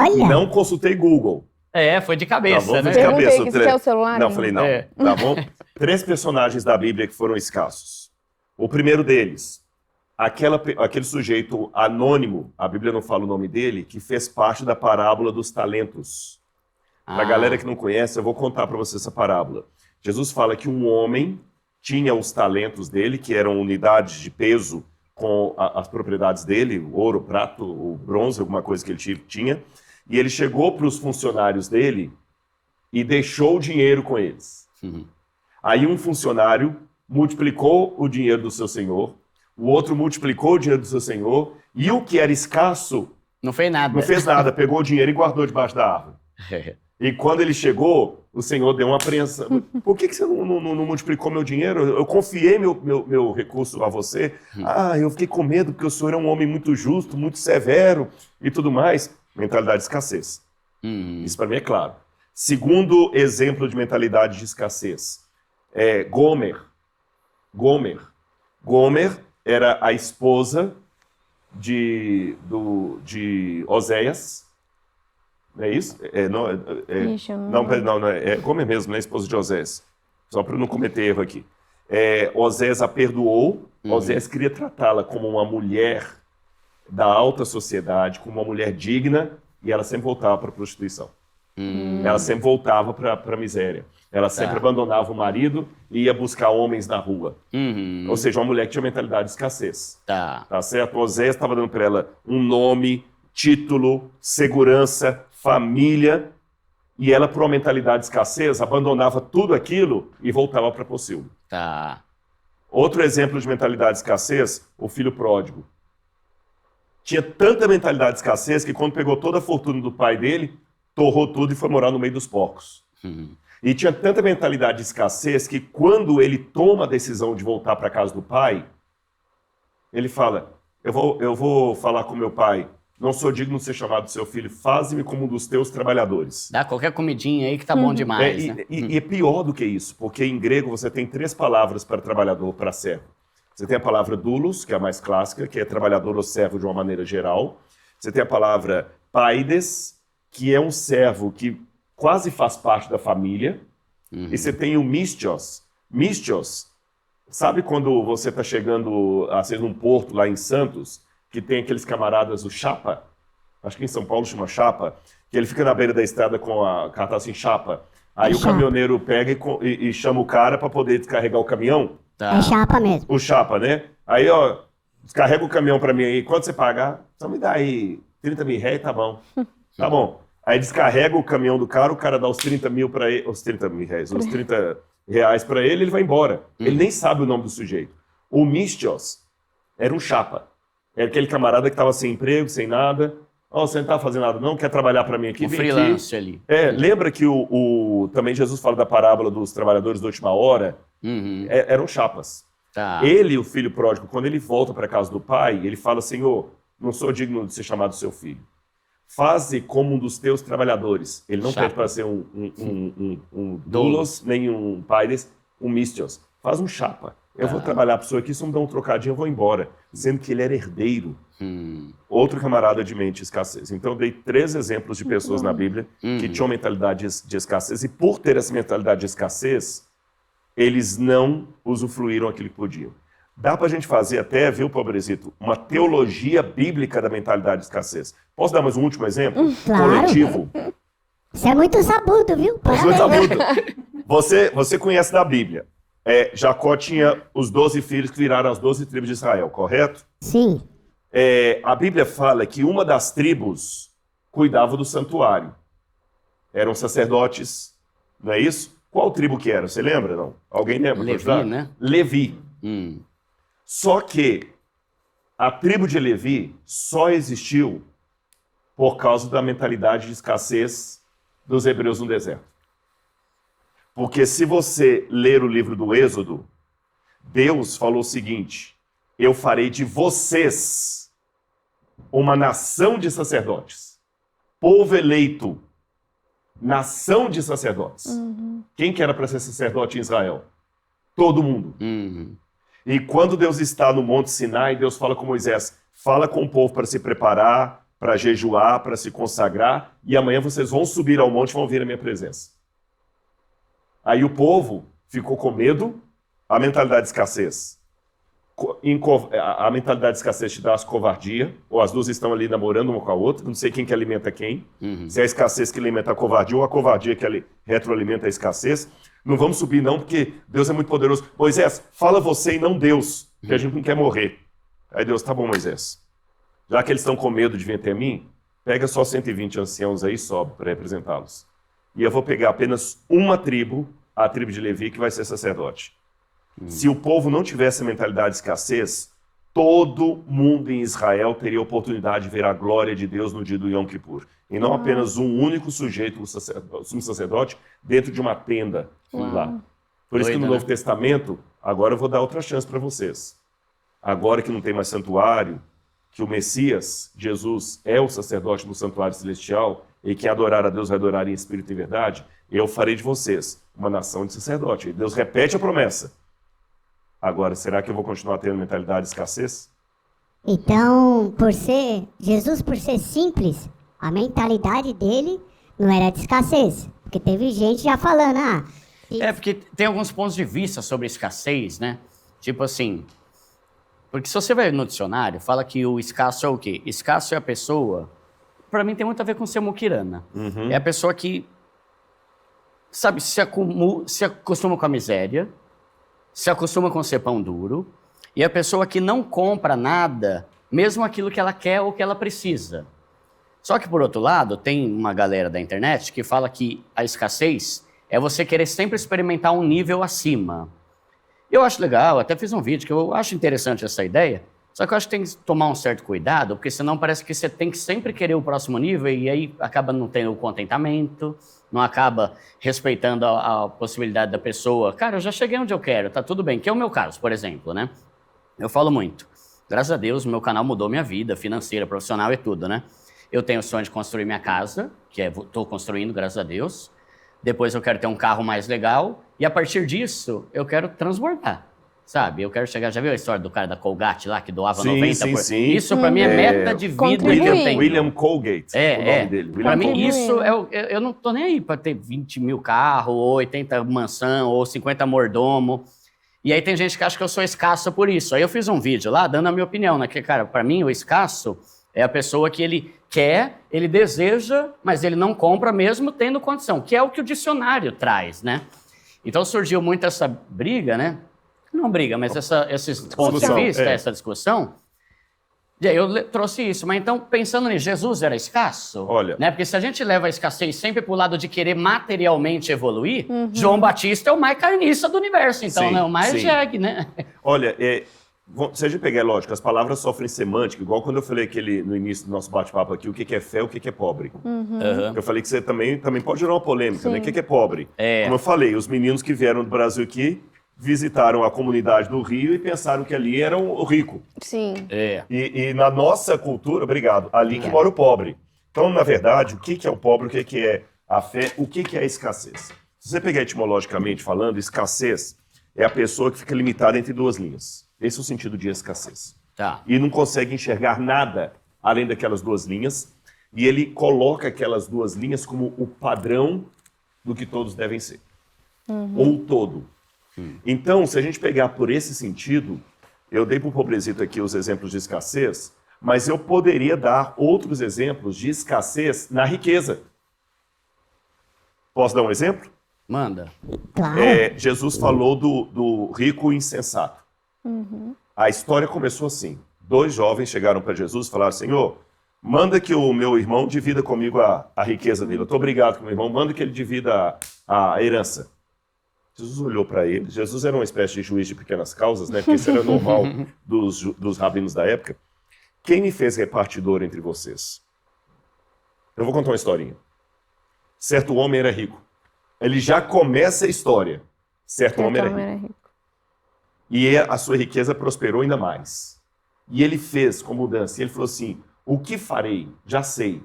Olha. Não consultei Google. Foi de cabeça, Tá bom? né? Foi de cabeça. Perguntei que se é o celular. Não, falei não. Tá bom? 3 personagens da Bíblia que foram escassos. O primeiro deles, aquele sujeito anônimo, a Bíblia não fala o nome dele, que fez parte da parábola dos talentos. Para a galera que não conhece, eu vou contar para você essa parábola. Jesus fala que um homem tinha os talentos dele, que eram unidades de peso com as propriedades dele, o ouro, o prato, o bronze, alguma coisa que ele tinha, e ele chegou para os funcionários dele e deixou o dinheiro com eles. Aí um funcionário multiplicou o dinheiro do seu senhor, o outro multiplicou o dinheiro do seu senhor, e o que era escasso não fez nada. Não fez nada, pegou o dinheiro e guardou debaixo da árvore. E quando ele chegou, o senhor deu uma apreensão. Por que você não multiplicou meu dinheiro? Eu confiei meu recurso a você. Eu fiquei com medo porque o senhor é um homem muito justo, muito severo e tudo mais. Mentalidade de escassez. Isso para mim é claro. Segundo exemplo de mentalidade de escassez é Gomer. Gomer era a esposa de Oséias. Não é isso? Não, é Gomer mesmo, não é esposa de Oséias. Só para não cometer erro aqui. Oséias a perdoou, Oséias queria tratá-la como uma mulher da alta sociedade, como uma mulher digna, e ela sempre voltava para a prostituição. Ela sempre voltava para a miséria. Ela sempre abandonava o marido e ia buscar homens na rua. Ou seja, uma mulher que tinha mentalidade de escassez. Tá certo? Oséias estava dando para ela um nome, título, segurança, família, e ela, por uma mentalidade de escassez, abandonava tudo aquilo e voltava para Pocilga. Outro exemplo de mentalidade de escassez, o filho pródigo. Tinha tanta mentalidade de escassez que quando pegou toda a fortuna do pai dele, torrou tudo e foi morar no meio dos porcos. E tinha tanta mentalidade de escassez que quando ele toma a decisão de voltar para a casa do pai, ele fala, eu vou falar com meu pai, não sou digno de ser chamado seu filho, faze-me como um dos teus trabalhadores. Dá qualquer comidinha aí que tá bom demais. E é pior do que isso, porque em grego você tem 3 palavras para trabalhador, para servo. Você tem a palavra doulos, que é a mais clássica, que é trabalhador ou servo de uma maneira geral. Você tem a palavra paides, que é um servo que quase faz parte da família. E você tem o mistios. Mistios, sabe quando você está chegando a ser num porto lá em Santos, que tem aqueles camaradas, o chapa, acho que em São Paulo chama chapa, que ele fica na beira da estrada com a cartaz assim, chapa. Aí o caminhoneiro pega e chama o cara para poder descarregar o caminhão. É chapa mesmo. O chapa, né? Aí, ó, descarrega o caminhão para mim aí. Quanto você pagar? Só me dá aí 30 mil reais, tá bom. Tá bom. Aí descarrega o caminhão do cara, o cara dá os 30 mil para ele, os 30 mil reais, os 30 reais para ele, ele vai embora. Ele nem sabe o nome do sujeito. O mistios era um chapa. Era aquele camarada que estava sem emprego, sem nada. Você não está fazendo nada não? Quer trabalhar para mim aqui? Um freelance ali. Lembra que também Jesus fala da parábola dos trabalhadores da última hora? Eram chapas. Ele, o filho pródigo, quando ele volta para a casa do pai, ele fala, Senhor, não sou digno de ser chamado seu filho. Faze como um dos teus trabalhadores. Ele não pede para ser um doulos, nem um paides, um mistios. Faz um chapa. Eu vou trabalhar para o senhor aqui, se não me dá um trocadinho, eu vou embora. Sendo que ele era herdeiro. Outro camarada de mente escassez. Então, eu dei 3 exemplos de pessoas na Bíblia que tinham mentalidade de escassez. E por ter essa mentalidade de escassez, eles não usufruíram aquilo que podiam. Dá para a gente fazer até, viu, Pobrezito, uma teologia bíblica da mentalidade de escassez. Posso dar mais um último exemplo? Claro. Coletivo. Você é muito sabudo, viu? Muito sabudo. Você conhece da Bíblia. Jacó tinha os 12 filhos que viraram as 12 tribos de Israel, correto? Sim. A Bíblia fala que uma das tribos cuidava do santuário. Eram sacerdotes, não é isso? Qual tribo que era? Você lembra, não? Alguém lembra? Levi, né? Levi. Só que a tribo de Levi só existiu por causa da mentalidade de escassez dos hebreus no deserto. Porque se você ler o livro do Êxodo, Deus falou o seguinte, eu farei de vocês uma nação de sacerdotes, povo eleito, nação de sacerdotes. Quem que era para ser sacerdote em Israel? Todo mundo. E quando Deus está no Monte Sinai, Deus fala com Moisés, fala com o povo para se preparar, para jejuar, para se consagrar, e amanhã vocês vão subir ao monte e vão ver a minha presença. Aí o povo ficou com medo, a mentalidade de escassez. A mentalidade de escassez te traz covardia, ou as duas estão ali namorando uma com a outra, não sei quem que alimenta quem. Se é a escassez que alimenta a covardia, ou a covardia que retroalimenta a escassez. Não vamos subir não, porque Deus é muito poderoso. Moisés, fala você e não Deus, que a gente não quer morrer. Aí Deus, tá bom, Moisés. Já que eles estão com medo de vir até mim, pega só 120 anciãos aí, sobe para representá-los. E eu vou pegar apenas uma tribo, a tribo de Levi, que vai ser sacerdote. Se o povo não tivesse a mentalidade de escassez, todo mundo em Israel teria oportunidade de ver a glória de Deus no dia do Yom Kippur. E não apenas um único sujeito, o sumo sacerdote, dentro de uma tenda lá. Por isso que no Novo Testamento, agora eu vou dar outra chance para vocês. Agora que não tem mais santuário, que o Messias, Jesus, é o sacerdote do santuário celestial, e quem adorar a Deus vai adorar em espírito e verdade, eu farei de vocês uma nação de sacerdote. E Deus repete a promessa. Agora, será que eu vou continuar tendo mentalidade de escassez? Então, Jesus por ser simples, a mentalidade dele não era de escassez. Porque teve gente já falando, porque tem alguns pontos de vista sobre escassez, né? Tipo assim, porque se você vai no dicionário, fala que o escasso é o quê? Escasso é a pessoa, pra mim tem muito a ver com ser muquirana. É a pessoa que, sabe, se acostuma com a miséria, se acostuma com ser pão duro, e a pessoa que não compra nada, mesmo aquilo que ela quer ou que ela precisa. Só que, por outro lado, tem uma galera da internet que fala que a escassez é você querer sempre experimentar um nível acima. Eu acho legal, até fiz um vídeo que eu acho interessante essa ideia, só que eu acho que tem que tomar um certo cuidado, porque senão parece que você tem que sempre querer o próximo nível e aí acaba não tendo o contentamento, não acaba respeitando a possibilidade da pessoa. Cara, eu já cheguei onde eu quero, tá tudo bem, que é o meu caso, por exemplo, né? Eu falo muito. Graças a Deus, o meu canal mudou minha vida financeira, profissional e tudo, né? Eu tenho o sonho de construir minha casa, que estou construindo, graças a Deus. Depois eu quero ter um carro mais legal. E a partir disso, eu quero transbordar, sabe? Eu quero chegar... Já viu a história do cara da Colgate lá, que doava 90%? Sim. Isso, pra mim, é meta de vida que eu tenho. William Colgate, o nome dele. Pra mim, isso... Eu não tô nem aí pra ter 20 mil carros, ou 80 mansão, ou 50 mordomo. E aí tem gente que acha que eu sou escasso por isso. Aí eu fiz um vídeo lá, dando a minha opinião, né? Que, cara, pra mim, o escasso é a pessoa que ele quer, ele deseja, mas ele não compra mesmo tendo condição, que é o que o dicionário traz, né? Então surgiu muito essa briga, né? Não briga, mas esses pontos de vista, essa discussão. E aí eu trouxe isso. Mas então, pensando nisso, Jesus era escasso? Olha... Né? Porque se a gente leva a escassez sempre pro lado de querer materialmente evoluir, João Batista é o mais carniça do universo, então, né? O mais jegue, né? Olha, se a gente pegar, lógico, as palavras sofrem semântica, igual quando eu falei no início do nosso bate-papo aqui, o que é fé, o que é pobre. Eu falei que você também pode gerar uma polêmica, né? O que é pobre? Como eu falei, os meninos que vieram do Brasil aqui visitaram a comunidade do Rio e pensaram que ali era o rico. Sim. E na nossa cultura, ali que mora o pobre. Então, na verdade, o que é o pobre, o que é a fé, o que é a escassez? Se você pegar etimologicamente falando, escassez é a pessoa que fica limitada entre duas linhas. Esse é o sentido de escassez. E não consegue enxergar nada além daquelas duas linhas, e ele coloca aquelas duas linhas como o padrão do que todos devem ser. Ou todo. Então, se a gente pegar por esse sentido, eu dei para o Pobrezito aqui os exemplos de escassez, mas eu poderia dar outros exemplos de escassez na riqueza. Posso dar um exemplo? Manda. Claro. Jesus falou do rico insensato. A história começou assim. 2 jovens chegaram para Jesus e falaram: Senhor, manda que o meu irmão divida comigo a riqueza dele. Eu estou obrigado com o meu irmão, manda que ele divida a herança. Jesus olhou para ele. Jesus era uma espécie de juiz de pequenas causas, né? Porque isso era normal dos rabinos da época. Quem me fez repartidor entre vocês? Eu vou contar uma historinha. Certo homem era rico. Ele já começa a história. Certo homem era rico. E a sua riqueza prosperou ainda mais. E ele fez com mudança. E ele falou assim: o que farei? Já sei.